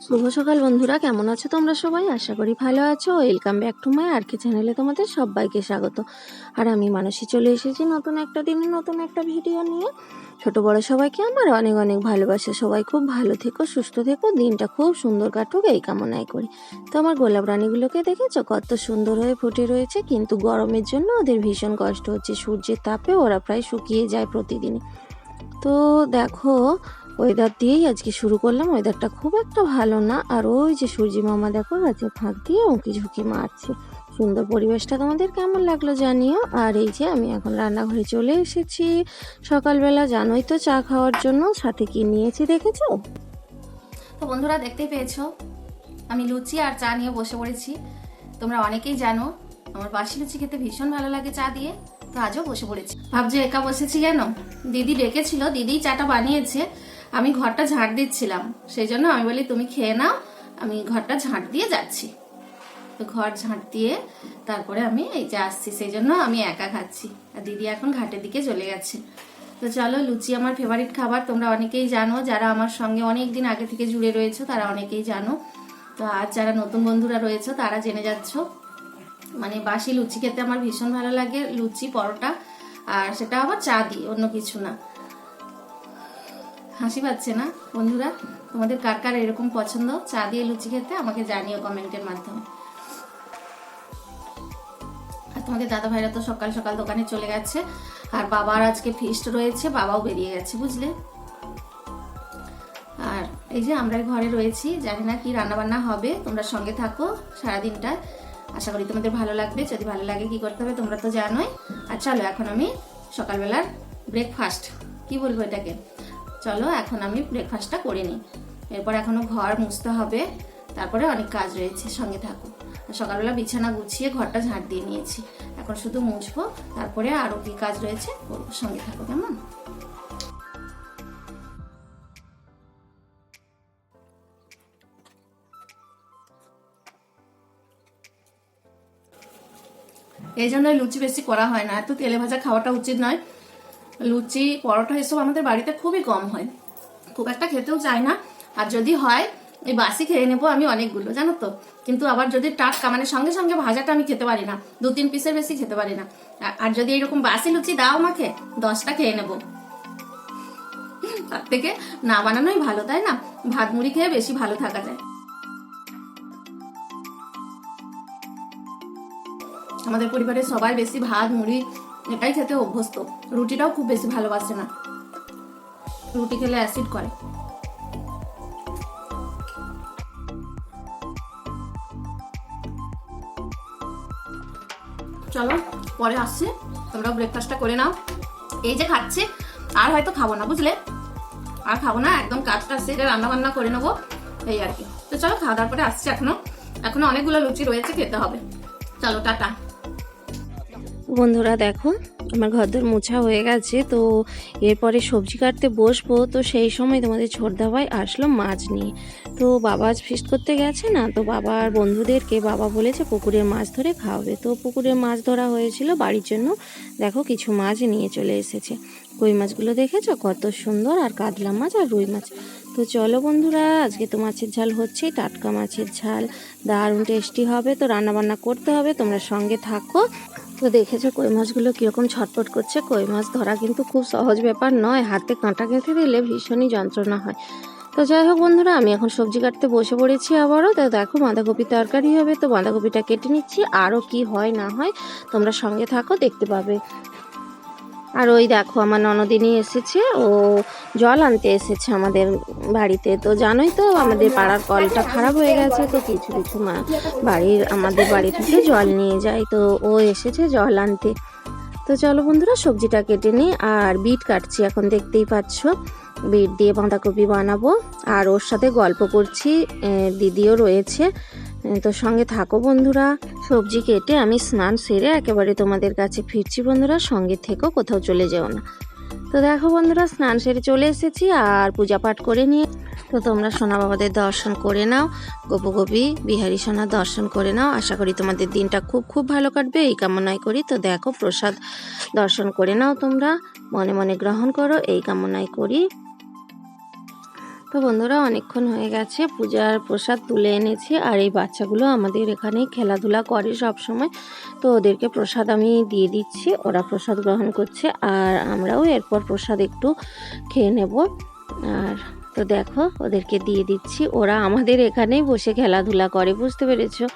শুভ সকাল বন্ধুরা, কেমন আছো তোমরা সবাই? আশা করি ভালো আছো। ওয়েলকাম ব্যাক টু মাই আর কে চ্যানেলে তোমাদের সবাইকে স্বাগত। আর আমি মানসী চলে এসেছি নতুন একটা দিনে নতুন একটা ভিডিও নিয়ে। ছোট বড় সবাইকে আমার অনেক অনেক ভালোবাসা। সবাই খুব ভালো থেকো, সুস্থ থেকো, দিনটা খুব সুন্দর কাটুক এই কামনাই করি। তো আমার গোলাপ রানীগুলোকে দেখেছো কত সুন্দর হয়ে ফুটে রয়েছে, কিন্তু গরমের জন্য ওদের ভীষণ কষ্ট হচ্ছে। সূর্যের তাপে ওরা প্রায় শুকিয়ে যায় প্রতিদিনই। তো দেখো, ওয়েদার দিয়েই আজকে শুরু করলাম। ওয়েদারটা খুব একটা ভালো না, আর ওই যে সূর্যি মামা দেখো গাছের ফাঁক দিয়ে উঁকি ঝুঁকি মারছে। সুন্দর পরিবেশটা তোমাদের কেমন লাগলো জানিও। আর এই যে আমি এখন রান্নাঘরে চলে এসেছি সকালবেলা, জানোই তো, চা খাওয়ার জন্য। সাথে কি নিয়েছি দেখেছো? তো বন্ধুরা, দেখতেই পেয়েছো আমি লুচি আর চা নিয়ে বসে পড়েছি। তোমরা অনেকেই জানো আমার বাসি লুচি খেতে ভীষণ ভালো লাগে চা দিয়ে। তো আজও বসে পড়েছি। ভাবছি একা বসেছি কেন, দিদি ডেকেছিল, দিদি চাটা বানিয়েছে, আমি ঘরটা ঝাঁট দিচ্ছিলাম, সেই জন্য আমি বলি তুমি খেয়ে নাও, আমি ঘরটা ঝাঁট দিয়ে যাচ্ছি। তো ঘর ঝাঁট দিয়ে তারপরে আমি এই যে আসছি, সেই জন্য আমি একা খাচ্ছি, আর দিদি এখন ঘাটের দিকে চলে গেছে। তো চলো, লুচি আমার ফেভারিট খাবার, তোমরা অনেকেই জানো, যারা আমার সঙ্গে অনেক দিন আগে থেকে জুড়ে রয়েছে তারা অনেকেই জানো। তো আজ যারা নতুন বন্ধুরা রয়েছে তারা জেনে যাচ্ছ, মানে বাসি লুচি খেতে আমার ভীষণ ভালো লাগে, লুচি পরোটা, আর সেটা আবার চা দিয়ে, অন্য কিছু না। হাসি পাচ্ছে না বন্ধুরা? তোমাদের কার কার এরকম পছন্দ চা দিয়ে লুচি খেতে, আমাকে জানিও কমেন্টের মাধ্যমে। আর তোমাদের দাদা ভাইরা তো সকাল সকাল দোকানে চলে গেছে, আর বাবার আজকে ফিস্ট রয়েছে, বাবাও বেরিয়ে গেছে, বুঝলে। আর এই যে আমরা ঘরে রয়েছি, জানি না কি রান্না বান্না হবে, তোমরা সঙ্গে থাকো সারাদিনটা, আশা করি তোমাদের ভালো লাগবে। যদি ভালো লাগে কি করতে হবে তোমরা তো জানোই। আর চলো, এখন আমি সকালবেলার ব্রেকফাস্ট কি বলবো এটাকে, চলো এখন আমি ব্রেকফাস্টটা করে নিই। এরপর এখনো ঘর মুছতে হবে, তারপরে অনেক কাজ রয়েছে, সঙ্গে থাকো। সকালবেলা বিছানা গুছিয়ে ঘরটা ঝাঁট দিয়ে নিয়েছি, এখন শুধু মুছবো, তারপরে আরো কি কাজ রয়েছে করবো, সঙ্গে থাকো কেমন। এই জন্য লুচি বেশি করা হয় না, এত তেলে ভাজা খাওয়াটা উচিত নয়। লুচি পরোটা এসব আমাদের বাড়িতে খুবই কম হয়, খুব একটা খেতেও চাই না। আর যদি হয় এই বাসি খেয়ে নেবো আমি অনেকগুলো, জানো তো। কিন্তু আবার যদি টাটকা, মানে সঙ্গে সঙ্গে ভাজাটা আমি খেতে পারি না, 2-3 পিসের বেশি খেতে পারি না। আর যদি এরকম বাসি লুচি দাও আমাকে, 10টা খেয়ে নেবো। তার থেকে না বানানোই ভালো, তাই না? ভাত মুড়ি খেয়ে বেশি ভালো থাকা যায়। আমাদের পরিবারের সবাই বেশি ভাত মুড়ি এটাই খেতে অভ্যস্ত, রুটিটাও খুব বেশি ভালোবাসে না, রুটি খেলে অ্যাসিড করে। চলো পরে আসছি, তোমরা ব্রেকফাস্টটা করে নাও। এই যে খাচ্ছি, আর হয়তো খাবো না, বুঝলে, আর খাবো না, একদম কাজটা সেরে রান্না বান্না করে নেবো, এই আর কি। তো চলো, খাওয়া দাওয়ার পরে আসছি। এখনো অনেকগুলো লুচি রয়েছে, খেতে হবে। চলো টাটা। বন্ধুরা দেখো, আমার ঘরদোর মোছা হয়ে গেছে, তো এরপরে সবজি কাটতে বসবো। তো সেই সময় তোমাদের ছোটদা ভাই আসলো মাছ নিয়ে। তো বাবা আজ ফিস্ট করতে গেছে না, তো বাবার বন্ধুদেরকে বাবা বলেছে পুকুরের মাছ ধরে খাওয়াবে। তো পুকুরের মাছ ধরা হয়েছিল বাড়ির জন্য, দেখো কিছু মাছ নিয়ে চলে এসেছে। কই মাছগুলো দেখেছো কত সুন্দর, আর কাতলা মাছ আর রুই মাছ। তো চলো বন্ধুরা, আজকে তো মাছের ঝাল হচ্ছে, টাটকা মাছের ঝাল, দারুণ টেস্টি হবে। তো রান্না বান্না করতে হবে, তোমরা সঙ্গে থাকো। তো দেখেছো কই মাছগুলো কীরকম ছটপট করছে। কই মাছ ধরা কিন্তু খুব সহজ ব্যাপার নয়, হাতে কাঁটা গেঁথে দিলে ভীষণই যন্ত্রণা হয়। তো যাই হোক বন্ধুরা, আমি এখন সবজি কাটতে বসে পড়েছি আবারও। তো দেখো বাঁধাকপি তরকারি হবে, তো বাঁধাকপিটা কেটে নিচ্ছি, আরও কি হয় না হয় তোমরা সঙ্গে থাকো, দেখতে পাবে। আর ওই দেখো আমার ননদিনী এসেছে, ও জল আনতে এসেছে আমাদের বাড়িতে। তো জানোই তো আমাদের পাড়ার কলটা খারাপ হয়ে গেছে, তো কিছু কিছু আমাদের বাড়ি থেকে জল নিয়ে যায়, তো ও এসেছে জল আনতে। তো চলো বন্ধুরা, সবজিটা কেটে নিই। আর বিট কাটছি এখন, দেখতেই পাচ্ছ, বিট দিয়ে বাঁধাকপি বানাবো। আর ওর সাথে গল্প করছি, দিদিও রয়েছে। তো সঙ্গে থাকো বন্ধুরা। সবজি কেটে আমি স্নান সেরে একেবারে তোমাদের কাছে ফিরছি বন্ধুরা, সঙ্গে থেকো, কোথাও চলে যেও না। তো দেখো বন্ধুরা, স্নান সেরে চলে এসেছি আর পূজা পাঠ করে নিয়ে। তো তোমরা সোনা বাবাদের দর্শন করে নাও, গোপগোপী বিহারী সোনার দর্শন করে নাও। আশা করি তোমাদের দিনটা খুব খুব ভালো কাটবে এই কামনাই করি। তো দেখো প্রসাদ দর্শন করে নাও, তোমরা মনে মনে গ্রহণ করো এই কামনাই করি। তো বন্ধুরা অনেকক্ষণ হয়ে গেছে, পূজার প্রসাদ তুলে এনেছি আর এই বাচ্চাগুলো আমাদের এখানেই খেলাধুলা করে সব সময়। তো ওদেরকে প্রসাদ আমি দিয়ে দিচ্ছি, ওরা প্রসাদ গ্রহণ করছে আর আমরাও এরপর প্রসাদ একটু খেয়ে নেব। আর তো দেখো ওদেরকে দিয়ে দিচ্ছি, ওরা আমাদের এখানেই বসে খেলাধুলা করে, বুঝতে পেরেছো।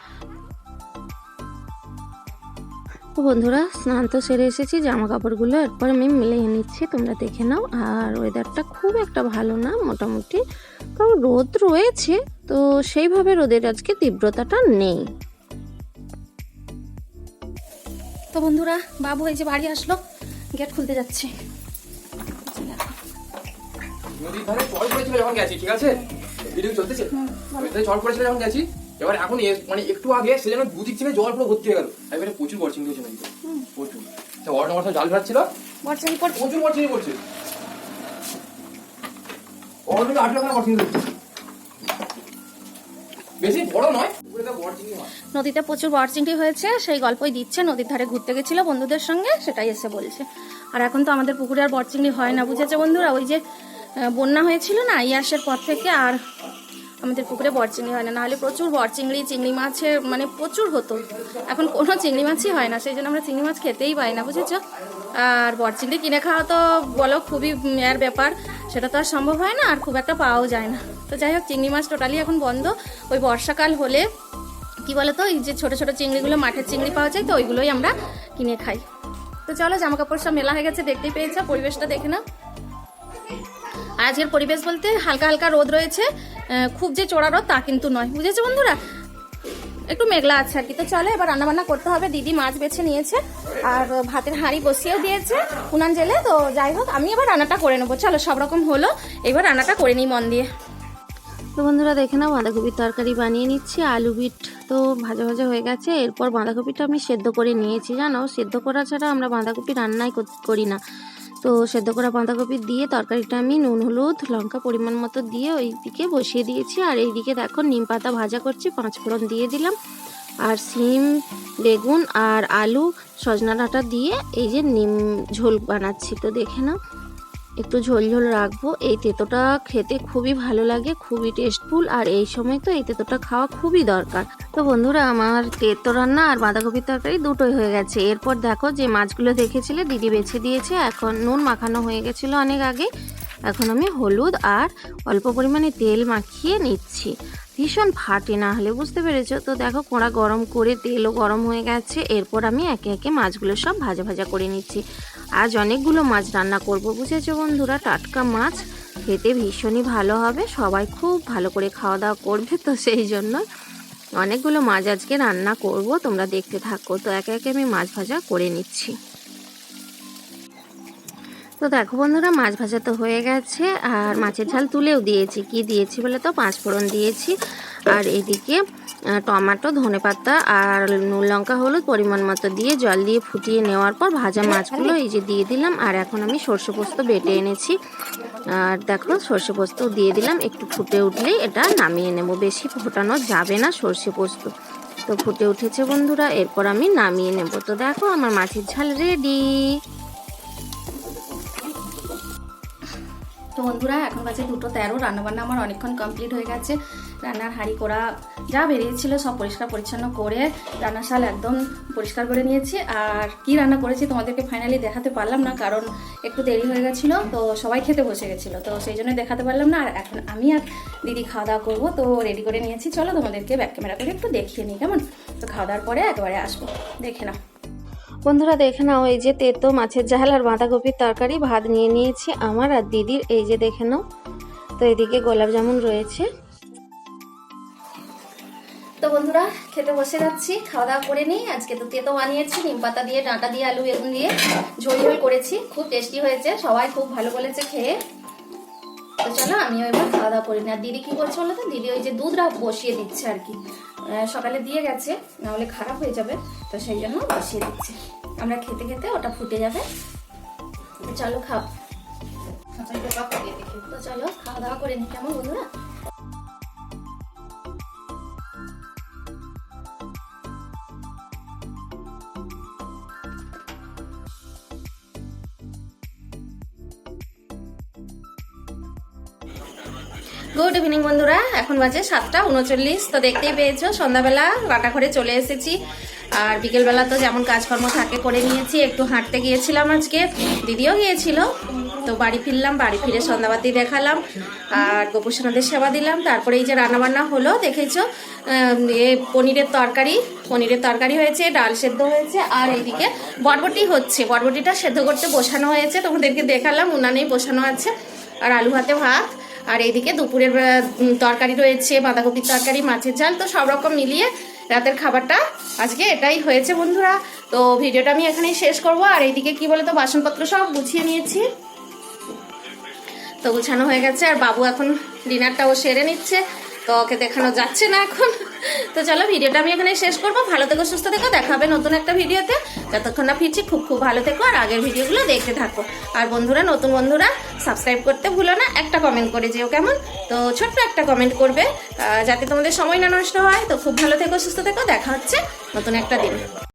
তো বন্ধুরা স্নান তো সেরে এসেছি, জামা কাপড়গুলো এরপর আমি মিলিয়ে নিচ্ছি, তোমরা দেখে নাও। আর ওয়েদারটা খুব একটা ভালো না, মোটামুটি, কারণ রোদ রয়েছে, তো সেইভাবে রোদের আজকে তীব্রতাটা নেই। তো বন্ধুরা বাবু এই যে বাড়ি আসলো, গেট খুলতে যাচ্ছে। নদীর ধারে জল পড়েছিল যখন গেছি, ঠিক আছে, ভিডিও চলতেছে, নদীর ধারে জল পড়েছিল যখন গেছি, এবার এখন মানে একটু আগে সে যেন দুদিক থেকে জল পুরো ভর্তি হয়ে গেল। এবারে প্রচুর বরচিং হয়েছে নদীতে, প্রচুর। ওর জাল ফেরাচ্ছিল, প্রচুর বরচিং পড়ছে, অলরেডি 8 লাখ বরচিং হচ্ছে, বেশি বড় নয়, বরচিংই হয়। নদীতে প্রচুর বরচিংটি হয়েছে, সেই গল্পই দিচ্ছে। নদীর ধারে ঘুরতে গেছিল বন্ধুদের সঙ্গে, সেটাই এসে বলছে। আর এখন তো আমাদের পুকুরে আর বরচিংড়ি হয় না, বুঝেছে বন্ধুরা। ওই যে বন্যা হয়েছিল না ইয়াসের পর থেকে, আর আমাদের পুকুরে বরচিংড়ি হয় না, নাহলে প্রচুর বরচিংড়ি, চিংড়ি মাছের মানে প্রচুর হতো। এখন কোনো চিংড়ি মাছই হয় না, সেই জন্য আমরা চিংড়ি মাছ খেতেই পাই না, বুঝেছো। আর বরচিংড়ি কিনে খাওয়া তো বলো খুবই এর ব্যাপার, সেটা তো আর সম্ভব হয় না, আর খুব একটা পাওয়াও যায় না। তো যাই হোক, চিংড়ি মাছ টোটালি এখন বন্ধ। ওই বর্ষাকাল হলে কি বলো তো, এই যে ছোট ছোট চিংড়িগুলো, মাঠের চিংড়ি পাওয়া যায়, তো ওইগুলোই আমরা কিনে খাই। তো চলো, জামা কাপড় সব মেলা হয়ে গেছে, দেখতেই পেয়েছো, পরিবেশটা দেখে নাও। আর আজকের পরিবেশ বলতে হালকা হালকা রোদ রয়েছে, খুব যে চড়া রোদ তা কিন্তু নয়, বুঝেছো বন্ধুরা, একটু মেঘলা আছে আর কি। তো চলো এবার রান্নাবান্না করতে হবে। দিদি মাছ বেছে নিয়েছে আর ভাতের হাঁড়ি বসিয়েও দিয়েছে উনান জেলে। তো যাই হোক, আমি এবার রান্নাটা করে নেবো। চলো, সব রকম হলো, এবার রান্নাটা করে নিই মন দিয়ে। তো বন্ধুরা দেখে নাও, বাঁধাকপির তরকারি বানিয়ে নিচ্ছি। আলু বিট তো ভাজা ভাজা হয়ে গেছে, এরপর বাঁধাকপিটা আমি সেদ্ধ করে নিয়েছি। জানো, সেদ্ধ করা ছাড়া আমরা বাঁধাকপি রান্নাই করি না। তো সেদ্ধ করা বাঁধাকপি দিয়ে তরকারিটা আমি নুন হলুদ লঙ্কা পরিমাণ মতো দিয়ে ওই দিকে বসিয়ে দিয়েছি। আর এই দিকে দেখো নিম পাতা ভাজা করছি, 5 ফোড়ন দিয়ে দিলাম। আর সিম, বেগুন আর আলু, সজনা ডাঁটা দিয়ে এই যে নিম ঝোল বানাচ্ছি। তো দেখে নাও, একটু ঝোল ঝোল রাখবো। এই তেঁতোটা খেতে খুবই ভালো লাগে, খুবই টেস্টফুল, আর এই সময় তো এই তেঁতোটা খাওয়া খুবই দরকার। তো বন্ধুরা আমার তেঁতো রান্না আর বাঁধাকপির তরকারি দুটোই হয়ে গেছে। এরপর দেখো যে মাছগুলো দেখেছিলে দিদি বেছে দিয়েছে, এখন নুন মাখানো হয়ে গেছিলো অনেক আগে। এখন আমি হলুদ আর অল্প পরিমাণে তেল মাখিয়ে নিচ্ছি, ভীষণ ফাটে না হলে, বুঝতে পেরেছো। তো দেখো কড়া গরম করে তেলও গরম হয়ে গেছে, এরপর আমি একে একে মাছগুলো সব ভাজা ভাজা করে নিচ্ছি। আজ অনেকগুলো মাছ রান্না করব, বুঝেছো বন্ধুরা। টাটকা মাছ খেতে ভীষণই ভালো হবে, সবাই খুব ভালো করে খাওয়া দাওয়া করবে, তো সেই জন্য অনেকগুলো মাছ আজকে রান্না করব, তোমরা দেখতে থাকো। তো একে একে আমি মাছ ভাজা করে নিচ্ছি। তো দেখো বন্ধুরা, মাছ ভাজা তো হয়ে গেছে আর মাছের ঝাল তুলেও দিয়েছি। কি দিয়েছি বলে তো 5 ফোড়ন দিয়েছি, আর এদিকে টমেটো, ধনেপাতা আর নুন লঙ্কা হলুদ পরিমাণ মতো দিয়ে জল দিয়ে ফুটিয়ে নেওয়ার পর ভাজা মাছগুলো এই যে দিয়ে দিলাম। আর এখন আমি সর্ষে পোস্ত বেটে এনেছি, আর দেখো সর্ষে পোস্ত দিয়ে দিলাম। একটু ফুটে উঠলেই এটা নামিয়ে নেব, বেশি ফোটানো যাবে না সর্ষে পোস্ত। তো ফুটে উঠেছে বন্ধুরা, এরপর আমি নামিয়ে নেব। তো দেখো আমার মাছের ঝাল রেডি। তো বন্ধুরা এখন বাজে 2:13, রান্নাবান্না আমার অনেকক্ষণ কমপ্লিট হয়ে গেছে। রান্নার হাঁড়ি কড়া যা বেরিয়েছিল সব পরিষ্কার পরিচ্ছন্ন করে রান্নাশাল একদম পরিষ্কার করে নিয়েছি। আর কি রান্না করেছি তোমাদেরকে ফাইনালি দেখাতে পারলাম না, কারণ একটু দেরি হয়ে গেছিলো, তো সবাই খেতে বসে গেছিলো, তো সেই জন্য দেখাতে পারলাম না। আর এখন আমি আর দিদি খাওয়া দাওয়া করবো, তো রেডি করে নিয়েছি। চলো তোমাদেরকে ব্যাক ক্যামেরা করে একটু দেখিয়ে নিই কেমন। তো খাওয়া দাওয়ার পরে একেবারে আসবো, দেখে নাও। বন্ধুরা দেখে নাও, এই যে তেতো মাছের ঝাল আর বাঁধাকপির তরকারি, ভাত নিয়ে নিয়েছি আমার আর দিদির, এই যে দেখে নাও। তো এদিকে গোলাপ জামুন রয়েছে। তো বন্ধুরা খেতে বসে যাচ্ছি, খাওয়া দাওয়া করে নিই। আজকে তো তেতো বানিয়েছি, নিম পাতা দিয়ে, ডাঁটা দিয়ে, আলু বেগুন দিয়ে ঝোল ঝোল করেছি, খুব টেস্টি হয়েছে, সবাই খুব ভালো বলেছে খেয়ে। তো চলো আমিও এবার খাওয়া দাওয়া করি না। দিদি কি করছে বলো তো, দিদি ওই যে দুধটা বসিয়ে দিচ্ছে আর কি, সকালে দিয়ে গেছে, নাহলে খারাপ হয়ে যাবে, তো সেই জন্য বসিয়ে দিচ্ছে। আমরা খেতে খেতে ওটা ফুটে যাবে। তো চলো তো চলো খাওয়া দাওয়া করে নি কেমন বন্ধুরা। গুড ইভিনিং বন্ধুরা, এখন বাজে 7:39। তো দেখতেই পেয়েছো সন্ধ্যাবেলা রান্নাঘরে চলে এসেছি। আর বিকেলবেলা তো যেমন কাজকর্ম থাকে করে নিয়েছি। একটু হাঁটতে গিয়েছিলাম আজকে, দিদিও গিয়েছিল। তো বাড়ি ফিরলাম, বাড়ি ফিরে সন্ধ্যাবাতি দেখালাম আর গোপুসোনাদের সেবা দিলাম। তারপরে এই যে রান্নাবান্না হলো দেখেছো, পনিরের তরকারি হয়েছে, ডাল সেদ্ধ হয়েছে, আর এইদিকে বরবটি হচ্ছে। বরবটিটা সেদ্ধ করতে বসানো হয়েছে, তোমাদেরকে দেখালাম, উনানেই বসানো আছে। আর আলু ভাতে ভাত, আর এইদিকে দুপুরের তরকারি রয়েছে, বাঁধাকপির তরকারি, মাছের ঝাল। তো সব রকম মিলিয়ে রাতের খাবারটা আজকে এটাই হয়েছে বন্ধুরা। তো ভিডিওটা আমি এখানেই শেষ করব। আর এইদিকে কি বলে তো বাসনপত্র সব গুছিয়ে নিয়েছি, তো গুছানো হয়ে গেছে। আর বাবু এখন ডিনারটাও সেরে নিচ্ছে, তো ওকে দেখানো যাচ্ছে না এখন। তো চলো ভিডিওটা আমি এখানে শেষ করবো। ভালো থেকো, সুস্থ থেকো, দেখা হবে নতুন একটা ভিডিওতে। যতক্ষণ না ফিরছি খুব খুব ভালো থেকো আর আগের ভিডিওগুলো দেখতে থাকো। আর বন্ধুরা, নতুন বন্ধুরা সাবস্ক্রাইব করতে ভুলো না, একটা কমেন্ট করে যেও কেমন। তো ছোট্ট একটা কমেন্ট করবে যাতে তোমাদের সময় না নষ্ট হয়। তো খুব ভালো থেকো, সুস্থ থেকো, দেখা হচ্ছে নতুন একটা দিন।